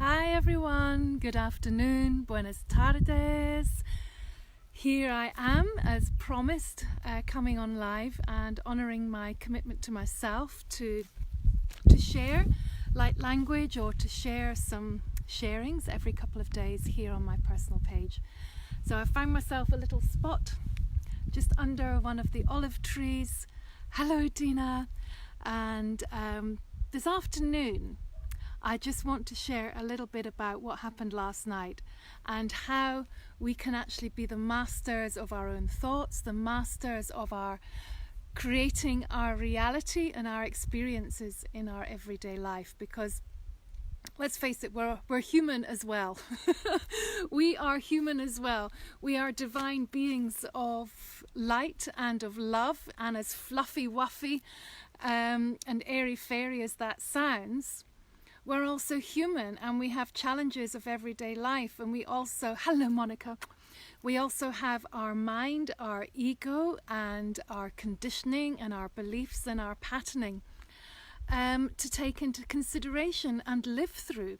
Hi everyone, good afternoon, buenas tardes. Here I am, as promised, coming on live and honouring my commitment to myself to share light language or to share some sharings every couple of days here on my personal page. So I found myself a little spot just under one of the olive trees. Hello Dina. And this afternoon I just want to share a little bit about what happened last night and how we can actually be the masters of our own thoughts, the masters of our creating our reality and our experiences in our everyday life, because let's face it, we're human as well. We are human as well. We are divine beings of light and of love, and as fluffy wuffy and airy fairy as that sounds, we're also human and we have challenges of everyday life. And we also, hello Monica, we also have our mind, our ego and our conditioning and our beliefs and our patterning to take into consideration and live through.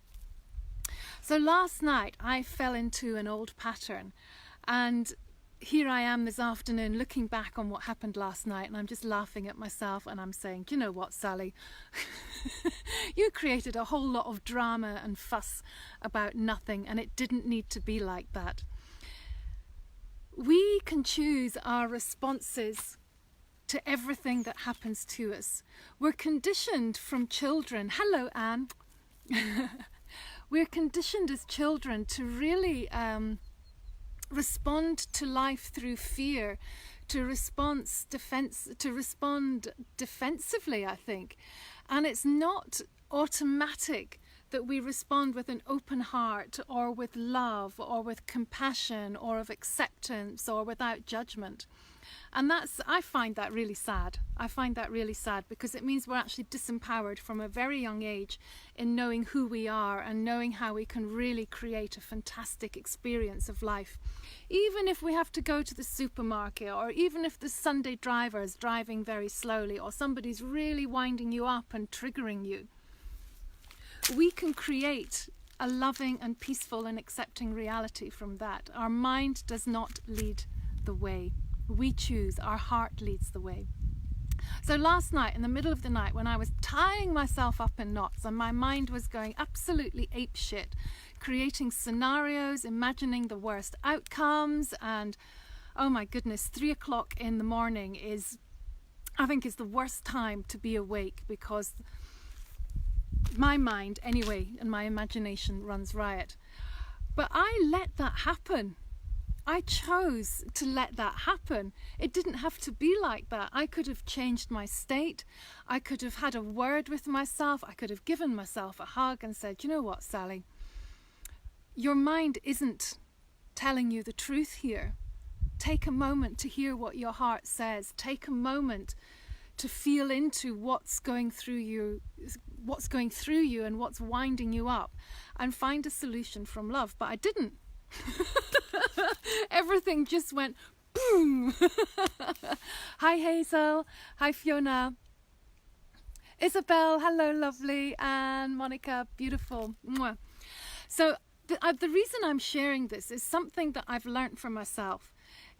So last night I fell into an old pattern, and here I am this afternoon looking back on what happened last night, and I'm just laughing at myself and I'm saying, do you know what, Sally? You created a whole lot of drama and fuss about nothing, and it didn't need to be like that. We can choose our responses to everything that happens to us. We're conditioned from children. Hello, Anne. We're conditioned as children to really respond to life through fear, to respond defensively, I think. And it's not automatic that we respond with an open heart or with love or with compassion or of acceptance or without judgment. And I find that really sad. I find that really sad because it means we're actually disempowered from a very young age in knowing who we are and knowing how we can really create a fantastic experience of life. Even if we have to go to the supermarket, or even if the Sunday driver is driving very slowly, or somebody's really winding you up and triggering you, we can create a loving and peaceful and accepting reality from that. Our mind does not lead the way. We choose, our heart leads the way. So last night, in the middle of the night, when I was tying myself up in knots and my mind was going absolutely apeshit, creating scenarios, imagining the worst outcomes, and oh my goodness, 3 o'clock in the morning I think is the worst time to be awake, because my mind anyway and my imagination runs riot. But I let that happen. I chose to let that happen. It didn't have to be like that. I could have changed my state. I could have had a word with myself. I could have given myself a hug and said, you know what, Sally? Your mind isn't telling you the truth here. Take a moment to hear what your heart says. Take a moment to feel into what's going through you and what's winding you up, and find a solution from love. But I didn't. Everything just went boom. Hi Hazel, hi Fiona, Isabel, hello lovely, and Monica, beautiful. Mwah. So the reason I'm sharing this is something that I've learned from myself,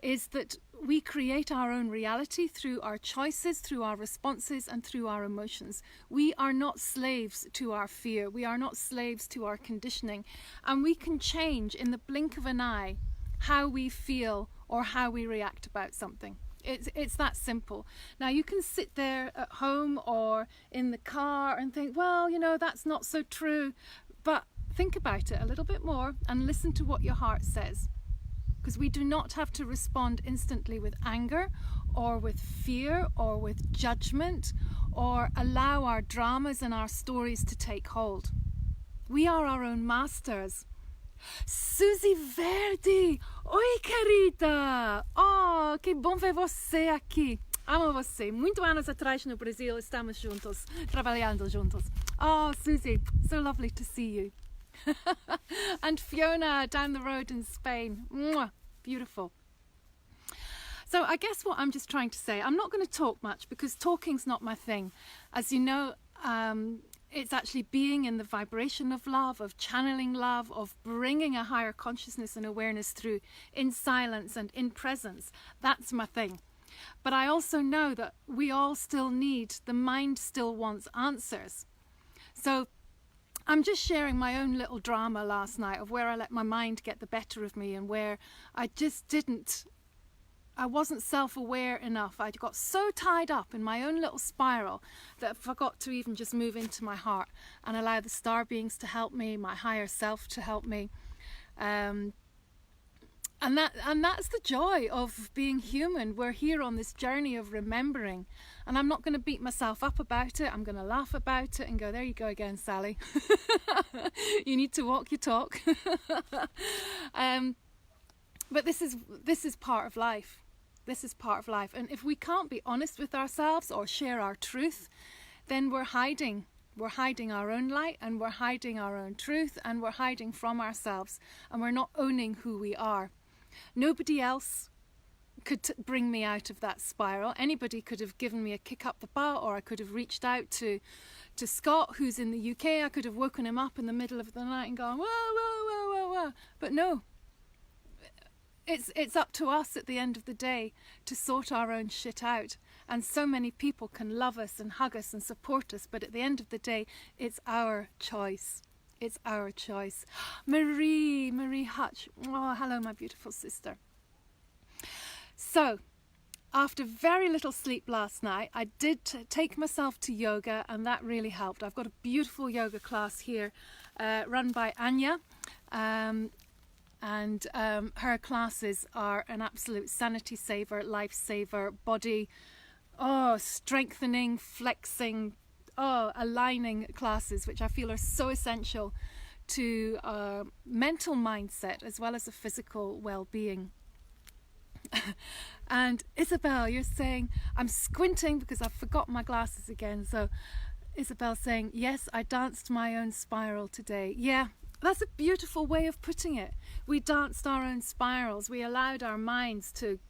is that we create our own reality through our choices, through our responses, and through our emotions. We are not slaves to our fear. We are not slaves to our conditioning. And we can change in the blink of an eye how we feel or how we react about something. It's that simple. Now you can sit there at home or in the car and think, well, you know, that's not so true. But think about it a little bit more and listen to what your heart says. Because we do not have to respond instantly with anger or with fear or with judgment or allow our dramas and our stories to take hold. We are our own masters. Suzy Verdi! Oi, querida! Oh, que bom ver você aqui. Amo você. Muito anos atrás no Brasil estamos juntos, trabalhando juntos. Oh, Suzy, so lovely to see you. And Fiona down the road in Spain. Mwah, beautiful. So I guess what I'm just trying to say, I'm not going to talk much because talking's not my thing. As you know, it's actually being in the vibration of love, of channeling love, of bringing a higher consciousness and awareness through in silence and in presence. That's my thing. But I also know that we all still need, the mind still wants answers. So I'm just sharing my own little drama last night of where I let my mind get the better of me and where I wasn't self-aware enough. I got so tied up in my own little spiral that I forgot to even just move into my heart and allow the star beings to help me, my higher self to help me. And that's the joy of being human. We're here on this journey of remembering. And I'm not going to beat myself up about it. I'm going to laugh about it and go, there you go again, Sally. You need to walk your talk. But this is part of life. This is part of life. And if we can't be honest with ourselves or share our truth, then we're hiding. We're hiding our own light, and we're hiding our own truth, and we're hiding from ourselves, and we're not owning who we are. Nobody else could bring me out of that spiral. Anybody could have given me a kick up the butt, or I could have reached out to Scott, who's in the UK. I could have woken him up in the middle of the night and gone, whoa, whoa, whoa, whoa, whoa. But no, it's up to us at the end of the day to sort our own shit out. And so many people can love us and hug us and support us, but at the end of the day, it's our choice. It's our choice. Marie Hutch. Oh, hello, my beautiful sister. So, after very little sleep last night, I did take myself to yoga, and that really helped. I've got a beautiful yoga class here run by Anya. And her classes are an absolute sanity saver, life saver, body, strengthening, flexing, aligning classes, which I feel are so essential to mental mindset as well as a physical well-being. And Isabel, you're saying, I'm squinting because I've forgotten my glasses again. So Isabel saying, yes, I danced my own spiral today. Yeah, that's a beautiful way of putting it. We danced our own spirals. We allowed our minds to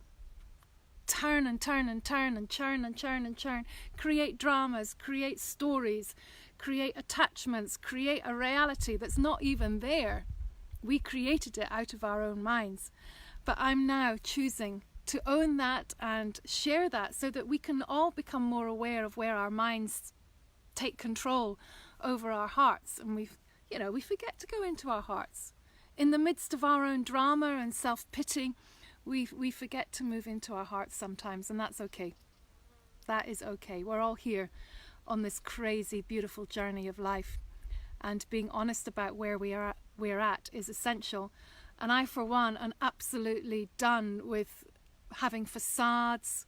turn and turn and turn and churn and churn and churn, create dramas, create stories, create attachments, create a reality that's not even there. We created it out of our own minds. But I'm now choosing to own that and share that so that we can all become more aware of where our minds take control over our hearts. And we forget to go into our hearts. In the midst of our own drama and self-pity, we forget to move into our hearts sometimes, and that's okay. That is okay. We're all here on this crazy, beautiful journey of life, and being honest about where we're at is essential. And I, for one, am absolutely done with having facades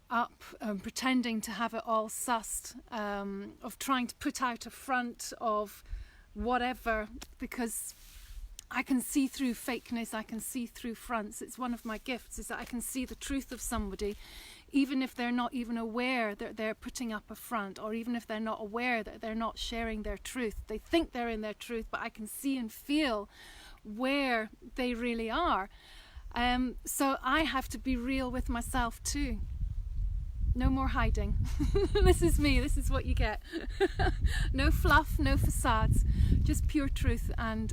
up, pretending to have it all sussed, of trying to put out a front of whatever, because I can see through fakeness, I can see through fronts. It's one of my gifts, is that I can see the truth of somebody, even if they're not even aware that they're putting up a front, or even if they're not aware that they're not sharing their truth. They think they're in their truth, but I can see and feel where they really are. So I have to be real with myself too. No more hiding. This is me, this is what you get. No fluff, no facades, just pure truth. And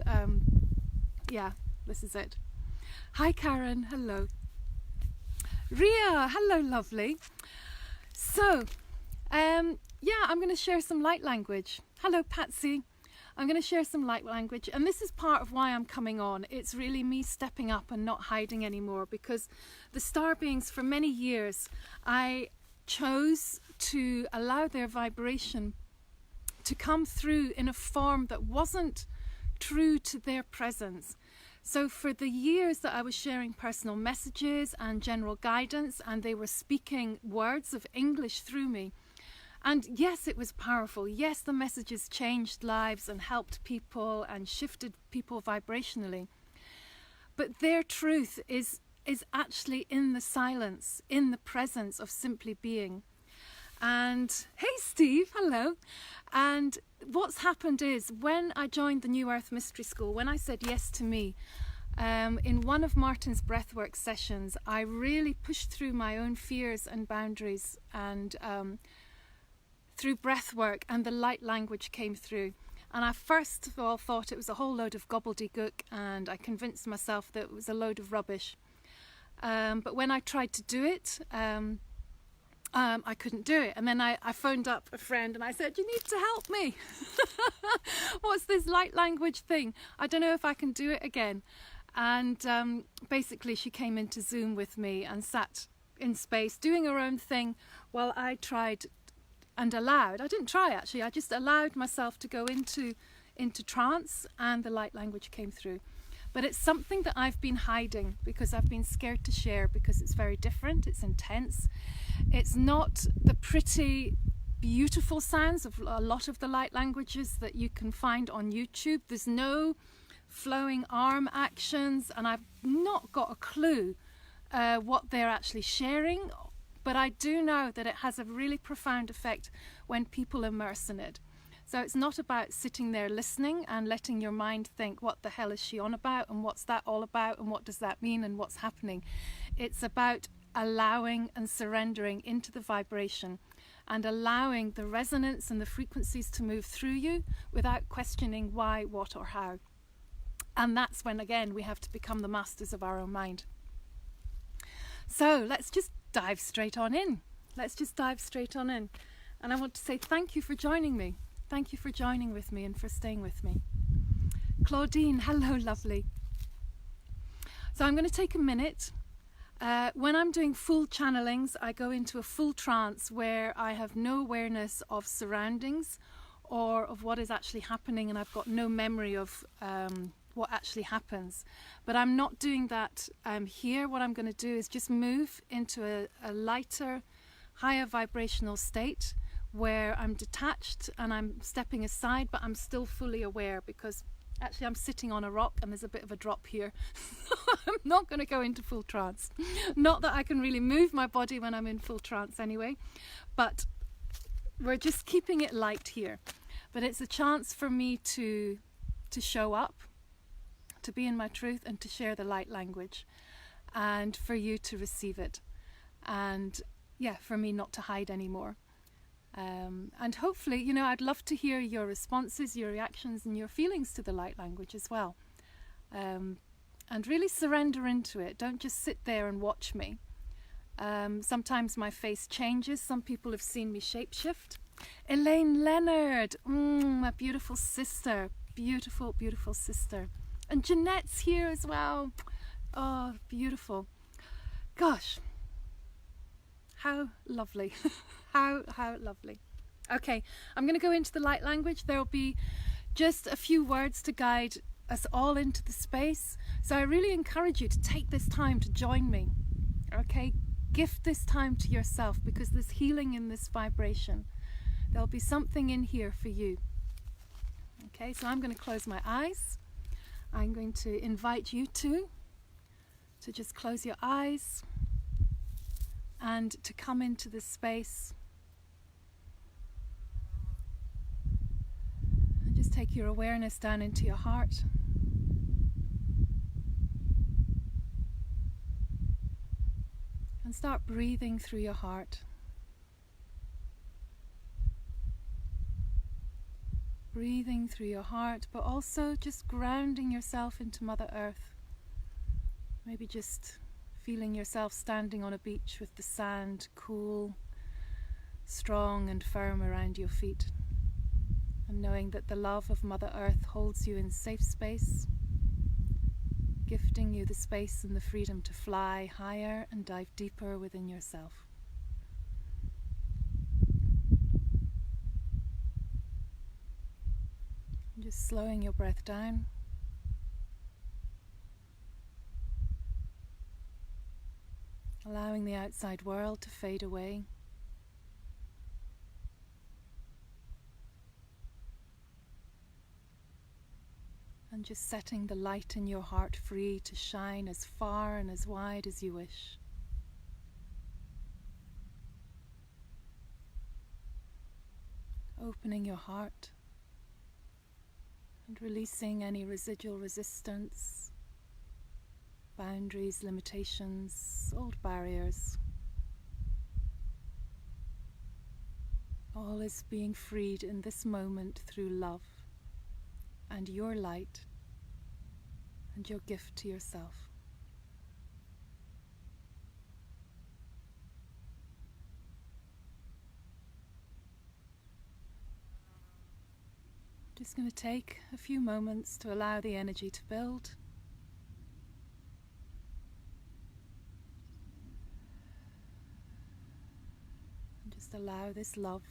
yeah, this is it. Hi Karen, hello. Ria, hello lovely. So, yeah, I'm going to share some light language. Hello Patsy. I'm going to share some light language, and this is part of why I'm coming on. It's really me stepping up and not hiding anymore, because the star beings, for many years, I chose to allow their vibration to come through in a form that wasn't true to their presence. So for the years that I was sharing personal messages and general guidance, and they were speaking words of English through me, and yes, it was powerful. Yes, the messages changed lives and helped people and shifted people vibrationally. But their truth is actually in the silence, in the presence of simply being. And hey Steve, hello. And what's happened is, when I joined the New Earth Mystery School, when I said yes to me, in one of Martin's breathwork sessions, I really pushed through my own fears and boundaries, and through breath work, and the light language came through. And I first of all thought it was a whole load of gobbledygook, and I convinced myself that it was a load of rubbish. But when I tried to do it, I couldn't do it. And then I phoned up a friend and I said, you need to help me. What's this light language thing? I don't know if I can do it again. And basically she came into Zoom with me and sat in space doing her own thing while I tried and allowed. I didn't try actually, I just allowed myself to go into trance, and the light language came through. But it's something that I've been hiding because I've been scared to share, because it's very different, it's intense. It's not the pretty, beautiful sounds of a lot of the light languages that you can find on YouTube. There's no flowing arm actions, and I've not got a clue what they're actually sharing. But I do know that it has a really profound effect when people immerse in it. So it's not about sitting there listening and letting your mind think, what the hell is she on about, and what's that all about, and what does that mean, and what's happening. It's about allowing and surrendering into the vibration and allowing the resonance and the frequencies to move through you without questioning why, what, or how. And that's when, again, we have to become the masters of our own mind. So let's just dive straight on in. Let's just dive straight on in. And I want to say thank you for joining me. Thank you for joining with me and for staying with me. Claudine, hello, lovely. So I'm going to take a minute. When I'm doing full channelings, I go into a full trance where I have no awareness of surroundings or of what is actually happening, and I've got no memory of what actually happens. But I'm not doing that here. What I'm going to do is just move into a lighter, higher vibrational state where I'm detached and I'm stepping aside, but I'm still fully aware, because actually I'm sitting on a rock and there's a bit of a drop here. I'm not going to go into full trance. Not that I can really move my body when I'm in full trance anyway, but we're just keeping it light here. But it's a chance for me to show up, to be in my truth, and to share the light language, and for you to receive it, and yeah, for me not to hide anymore. And hopefully, you know, I'd love to hear your responses, your reactions, and your feelings to the light language as well. And really surrender into it. Don't just sit there and watch me. Sometimes my face changes. Some people have seen me shapeshift. Elaine Leonard, my beautiful sister. Beautiful, beautiful sister. And Jeanette's here as well. Oh, beautiful. Gosh. How lovely. How lovely. Okay, I'm going to go into the light language. There will be just a few words to guide us all into the space. So I really encourage you to take this time to join me. Okay, gift this time to yourself, because there's healing in this vibration. There'll be something in here for you. Okay, so I'm going to close my eyes. I'm going to invite you to just close your eyes and to come into this space. And just take your awareness down into your heart. And start breathing through your heart. Breathing through your heart, but also just grounding yourself into Mother Earth. Maybe just feeling yourself standing on a beach with the sand cool, strong and firm around your feet. And knowing that the love of Mother Earth holds you in safe space, gifting you the space and the freedom to fly higher and dive deeper within yourself. And just slowing your breath down. Allowing the outside world to fade away. And just setting the light in your heart free to shine as far and as wide as you wish. Opening your heart and releasing any residual resistance, boundaries, limitations, old barriers. All is being freed in this moment through love and your light and your gift to yourself. Just going to take a few moments to allow the energy to build. And just allow this love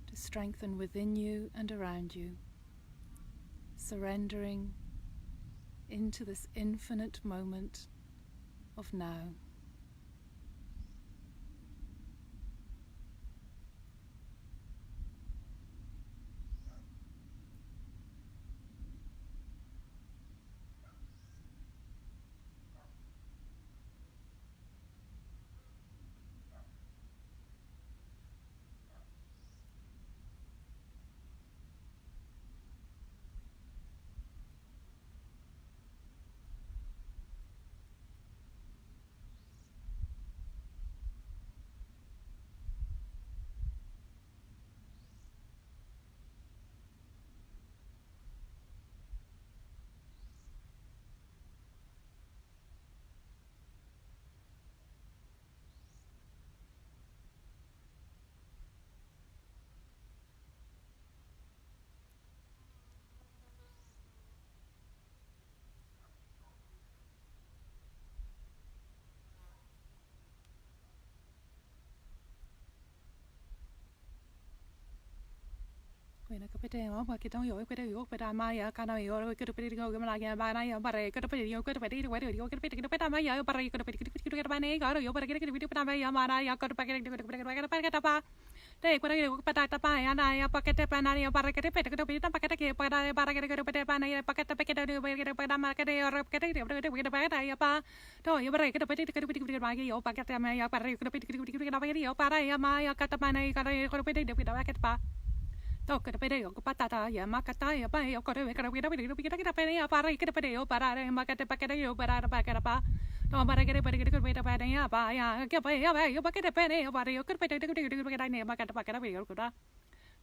to strengthen within you and around you, surrendering into this infinite moment of now. When I put it on, I get on your video, but I my can I or could put it over like a banana, but I could put it, you could put it away, you could put it up my but I could put it by name, or you better get it with my mana, got to pack it up. Take what I do, but I buy and I pocket up and I packet it, packet it, but I packet it, but I pocket the packet, but I'm market or get it with a bad I do you break it, but it could be my your packet, my but you could put it with a video, but I am my cut up and I got to put it with a packet pa. Toca de pedeo, patata, ya macata, ya pa, yo corre, que we get a penny, a para, get a pedeo, para, macate packeteo, para the packet apa. No, but I get a pretty good way to pay a pa, ya, get a you bucket a penny, or para you could pay the name, macata packet of your good.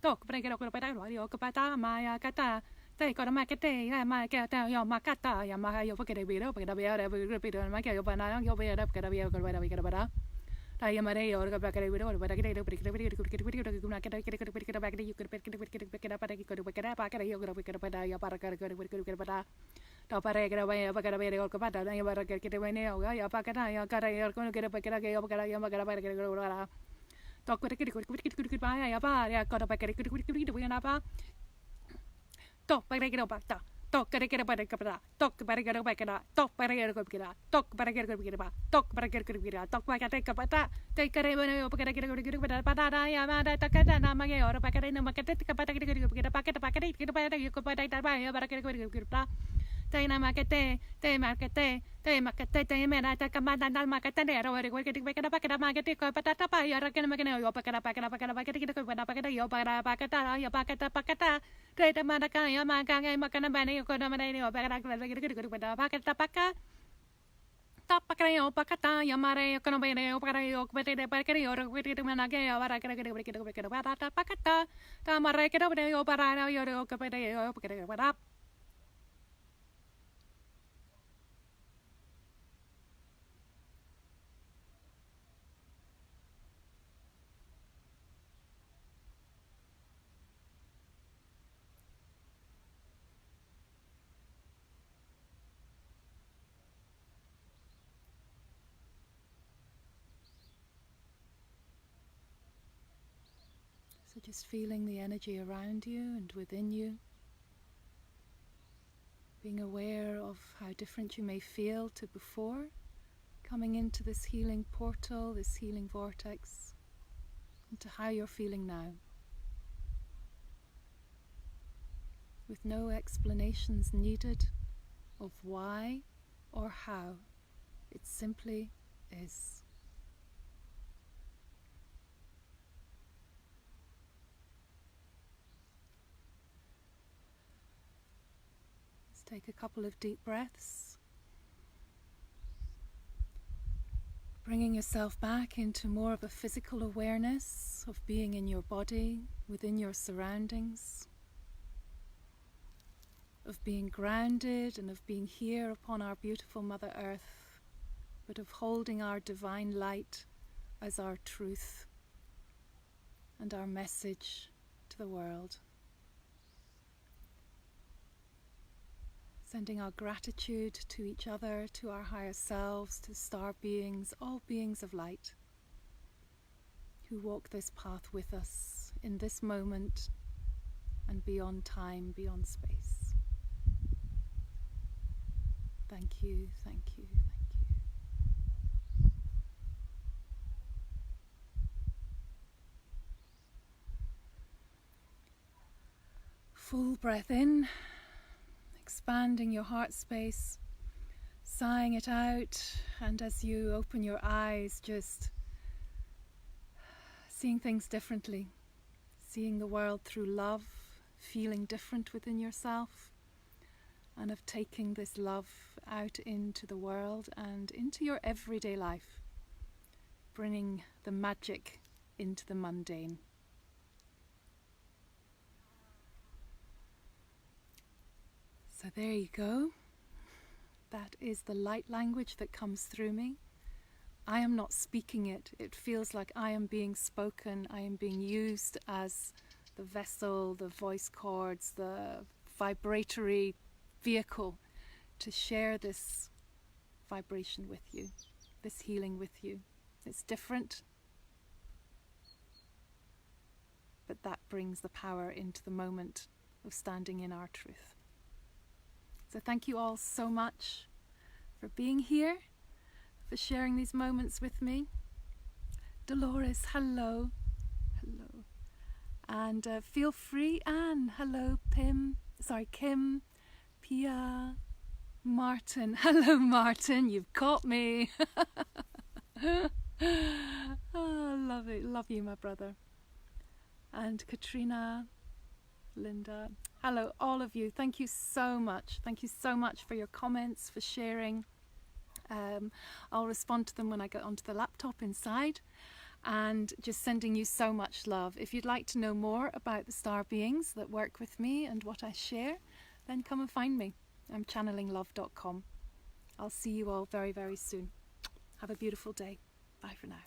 Talk, break it up, but I know you pata, my cata. Take on a macate, ya macata, your macata, ya ma, you forget a bit, but a bear, every repeater, and make your banana, your bear up, get a vehicle, whether we get a better. I am a day or a back at a but I get a pretty good you could pick it back, you could pick it up, you could pick it up, I can you could pick it up, I paraka, good, but I paraka away, I got a very old capata, I ever get away now, I packet, I got a going to get a packet, I got a go. Talk with a good buy, I got a packet, good, we are talk by get up. Talk para get about a talk para get back at talk para get a talk para get a talk para get a talk like I take up a take a revenue para get a patata yamada takata mage or packet in a market get a packet get a packet you could buy that by a packet a Taina makete, te makete, te mena, te kamada, market, or we get a packet of market, patata, I reckon making your packet, your packet, Great Manaka, Yamaka, Macanabani, Kodamani, or packet, Tapacao, Pacata, Yamare, Conobene, Opera, Pete, Pacari, or Witty Manaka, or I can get a Pacata, Tamareke, Opera, your Opera, what up? So just feeling the energy around you and within you, being aware of how different you may feel to before, coming into this healing portal, this healing vortex, into how you're feeling now. With no explanations needed of why or how, it simply is. Take a couple of deep breaths. Bringing yourself back into more of a physical awareness of being in your body, within your surroundings, of being grounded and of being here upon our beautiful Mother Earth, but of holding our divine light as our truth and our message to the world. Sending our gratitude to each other, to our higher selves, to star beings, all beings of light, who walk this path with us in this moment and beyond time, beyond space. Thank you, thank you, thank you. Full breath in, expanding your heart space, sighing it out, and as you open your eyes, just seeing things differently, seeing the world through love, feeling different within yourself, and of taking this love out into the world and into your everyday life, bringing the magic into the mundane. So there you go. That is the light language that comes through me. I am not speaking it. It feels like I am being spoken. I am being used as the vessel, the voice cords, the vibratory vehicle to share this vibration with you, this healing with you. It's different, but that brings the power into the moment of standing in our truth. So thank you all so much for being here, for sharing these moments with me. Dolores, hello. Hello. And feel free, Anne, hello, Kim, Pia, Martin, hello Martin, you've caught me. Oh, love you, my brother. And Katrina, Linda, hello all of you. Thank you so much. Thank you so much for your comments, for sharing. I'll respond to them when I get onto the laptop inside, and just sending you so much love. If you'd like to know more about the star beings that work with me and what I share, then come and find me. I'm channelinglove.com. I'll see you all very, very soon. Have a beautiful day. Bye for now.